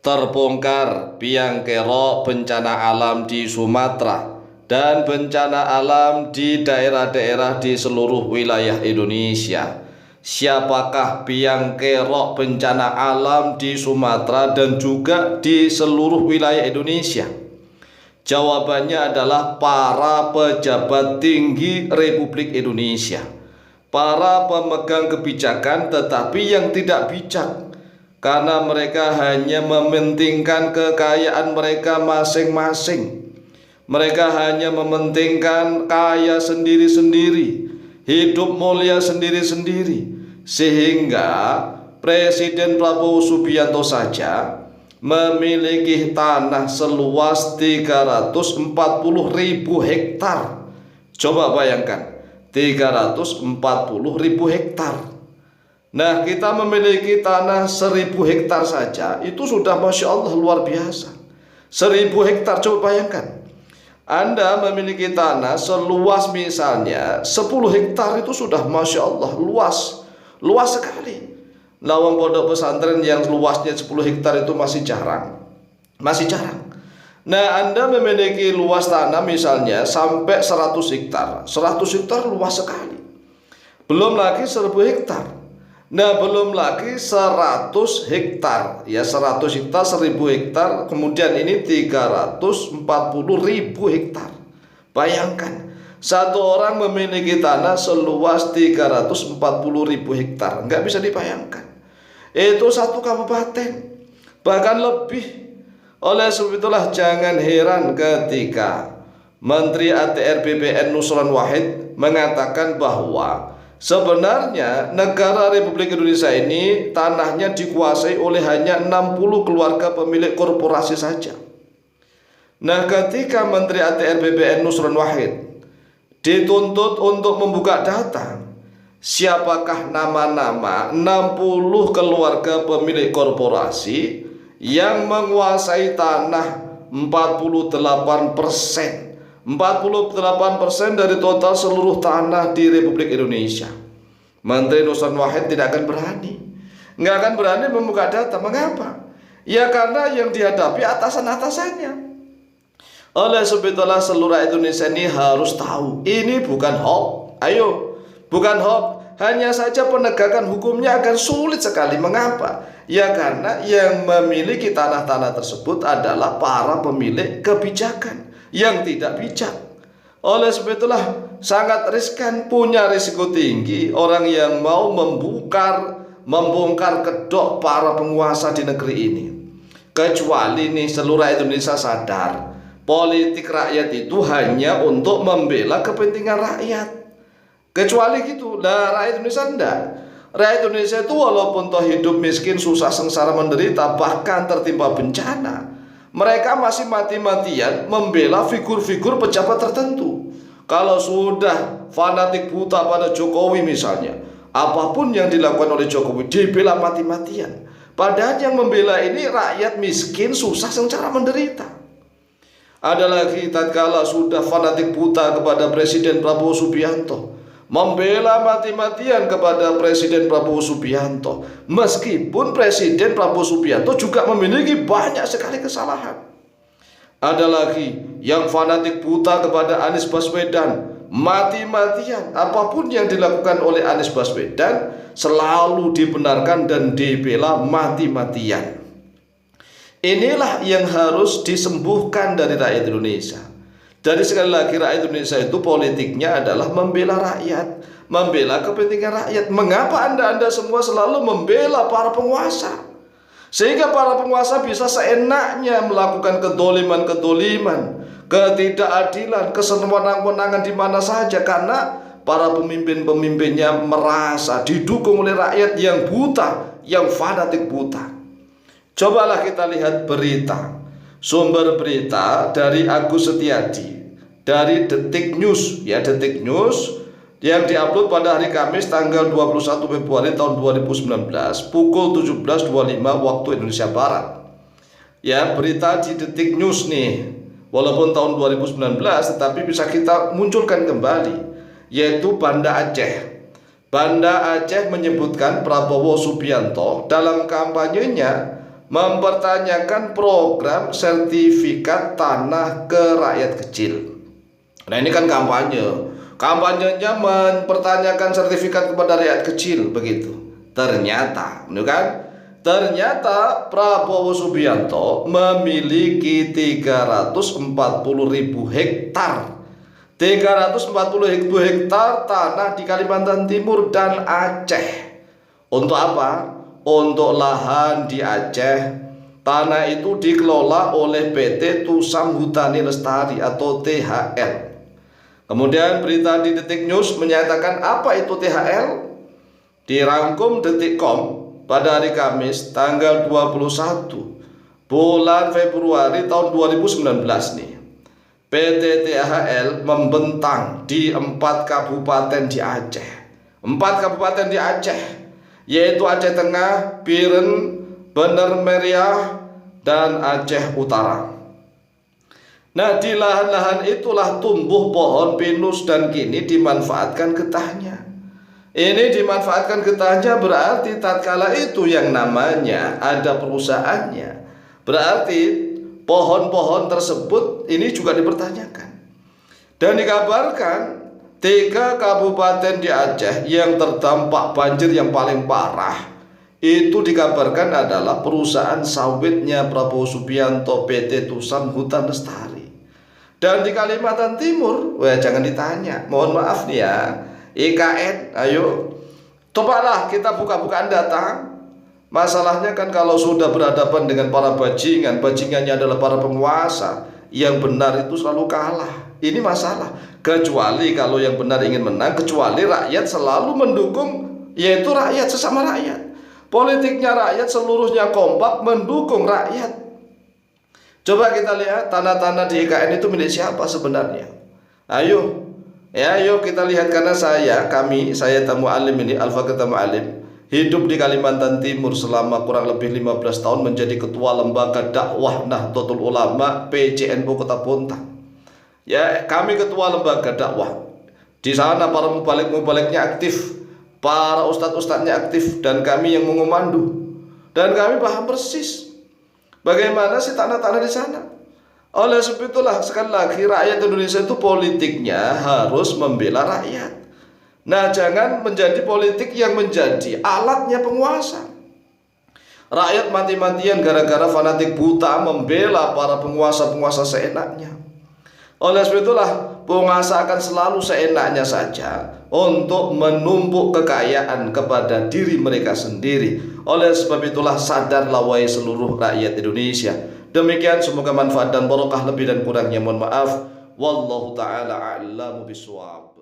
Terbongkar biang kerok bencana alam di Sumatera dan bencana alam di daerah-daerah di seluruh wilayah Indonesia. Siapakah biang kerok bencana alam di Sumatera dan juga di seluruh wilayah Indonesia? Jawabannya adalah para pejabat tinggi Republik Indonesia, para pemegang kebijakan tetapi yang tidak bijak, karena mereka hanya mementingkan kekayaan mereka masing-masing. Mereka hanya mementingkan kaya sendiri-sendiri, hidup mulia sendiri-sendiri, sehingga Presiden Prabowo Subianto saja memiliki tanah seluas 340.000 hektar. Coba bayangkan, 340.000 hektar. Nah, kita memiliki tanah 1.000 hektar saja, itu sudah Masya Allah luar biasa. 1.000 hektar, coba bayangkan. Anda memiliki tanah seluas misalnya 10 hektar, itu sudah Masya Allah luas sekali. Lawang pondok pesantren yang luasnya 10 hektar itu masih jarang. Nah, Anda memiliki luas tanah misalnya sampai 100 hektar. 100 hektar luas sekali. Belum lagi 1.000 hektar. Nah, belum lagi 100 hektar, ya 100 hektar, 1.000 hektar, kemudian ini 340.000 hektar. Bayangkan, satu orang memiliki tanah seluas 340.000 hektar, nggak bisa dibayangkan. Itu satu kabupaten, bahkan lebih. Oleh sebab itulah jangan heran ketika Menteri ATR BPN Nusron Wahid mengatakan bahwa sebenarnya negara Republik Indonesia ini tanahnya dikuasai oleh hanya 60 keluarga pemilik korporasi saja. Nah, ketika Menteri ATR BPN Nusron Wahid dituntut untuk membuka data, siapakah nama-nama 60 keluarga pemilik korporasi yang menguasai tanah 48%. 48% dari total seluruh tanah di Republik Indonesia. Menteri Nusron Wahid tidak akan berani, nggak akan berani membuka data. Mengapa? Ya karena yang dihadapi atasan-atasannya. Oleh sebab itulah seluruh Indonesia ini harus tahu, ini bukan hoax. Ayo, bukan hoax. Hanya saja penegakan hukumnya akan sulit sekali. Mengapa? Ya karena yang memiliki tanah-tanah tersebut adalah para pemilik kebijakan yang tidak bijak. Oleh sebab itulah sangat riskan, punya risiko tinggi orang yang mau membongkar kedok para penguasa di negeri ini. Kecuali nih seluruh Indonesia sadar, politik rakyat itu hanya untuk membela kepentingan rakyat. Kecuali gitu, lah rakyat Indonesia enggak. Rakyat Indonesia itu walaupun toh hidup miskin, susah, sengsara, menderita, bahkan tertimpa bencana, mereka masih mati-matian membela figur-figur pejabat tertentu. Kalau sudah fanatik buta pada Jokowi misalnya, apapun yang dilakukan oleh Jokowi dibela mati-matian. Padahal yang membela ini rakyat miskin, susah, sengsara, menderita. Ada lagi tatkala sudah fanatik buta kepada Presiden Prabowo Subianto, membela mati-matian kepada Presiden Prabowo Subianto, meskipun Presiden Prabowo Subianto juga memiliki banyak sekali kesalahan. Ada lagi yang fanatik buta kepada Anies Baswedan, mati-matian apapun yang dilakukan oleh Anies Baswedan selalu dibenarkan dan dibela mati-matian. Inilah yang harus disembuhkan dari rakyat Indonesia. Jadi sekali lagi rakyat Indonesia itu politiknya adalah membela rakyat, membela kepentingan rakyat. Mengapa Anda semua selalu membela para penguasa? Sehingga para penguasa bisa seenaknya melakukan kedoliman, ketidakadilan, kesewenang-wenangan di mana saja. Karena para pemimpin-pemimpinnya merasa didukung oleh rakyat yang buta, yang fanatik buta. Cobalah kita lihat berita. Sumber berita dari Agus Setiadi dari Detik News, ya Detik News, yang diupload pada hari Kamis tanggal 21 Februari tahun 2019 pukul 17.25 waktu Indonesia Barat. Ya, berita di Detik News nih, walaupun tahun 2019 tetapi bisa kita munculkan kembali, yaitu Banda Aceh. Banda Aceh menyebutkan Prabowo Subianto dalam kampanyenya mempertanyakan program sertifikat tanah ke rakyat kecil. Nah, ini kan kampanye. Kampanyenya mempertanyakan sertifikat kepada rakyat kecil begitu. Ternyata, kan? Ternyata Prabowo Subianto memiliki 340.000 hektar. 340.000 hektar tanah di Kalimantan Timur dan Aceh. Untuk apa? Untuk lahan di Aceh. Tanah itu dikelola oleh PT Tusam Hutani Lestari atau THL. Kemudian berita di Detik News menyatakan apa itu THL? Dirangkum Detikcom pada hari Kamis tanggal 21 bulan Februari tahun 2019 nih. PT THL membentang di 4 kabupaten di Aceh. 4 kabupaten di Aceh, yaitu Aceh Tengah, Biren, Bener Meriah, dan Aceh Utara. Nah, di lahan-lahan itulah tumbuh pohon pinus dan kini dimanfaatkan getahnya. Ini dimanfaatkan getahnya berarti tatkala itu yang namanya ada perusahaannya. Berarti pohon-pohon tersebut ini juga dipertanyakan. Dan dikabarkan 3 kabupaten di Aceh yang terdampak banjir yang paling parah itu dikabarkan adalah perusahaan sawitnya Prabowo Subianto PT Tusam Hutan Lestari. Dan di Kalimantan Timur, jangan ditanya, mohon maaf nih ya, IKN, ayo cobalah kita buka-bukaan data. Masalahnya kan kalau sudah berhadapan dengan para bajingan, bajingannya adalah para penguasa, yang benar itu selalu kalah. Ini masalah. Kecuali kalau yang benar ingin menang, kecuali rakyat selalu mendukung, yaitu rakyat sesama rakyat. Politiknya rakyat seluruhnya kompak mendukung rakyat. Coba kita lihat tanah-tanah di IKN itu milik siapa sebenarnya. Ayo kita lihat, karena saya Tamu Alim ini, Alfa Tamu Alim, hidup di Kalimantan Timur selama kurang lebih 15 tahun menjadi ketua lembaga dakwah Nahdlatul Ulama PCNU Kota Bontang. Ya, kami ketua lembaga dakwah. Di sana para mubaliknya aktif, para ustadz-ustadznya aktif, dan kami yang mengomandu. Dan kami paham persis bagaimana sih tanah-tanah di sana. Oleh sebab itulah sekali lagi rakyat Indonesia itu politiknya harus membela rakyat. Nah, jangan menjadi politik yang menjadi alatnya penguasa. Rakyat mati-matian gara-gara fanatik buta membela para penguasa-penguasa seenaknya. Oleh sebab itulah penguasa akan selalu seenaknya saja untuk menumpuk kekayaan kepada diri mereka sendiri. Oleh sebab itulah sadarlah wahai seluruh rakyat Indonesia. Demikian, semoga manfaat dan barokah, lebih dan kurangnya mohon maaf. Wallahu ta'ala a'lamu bishawab.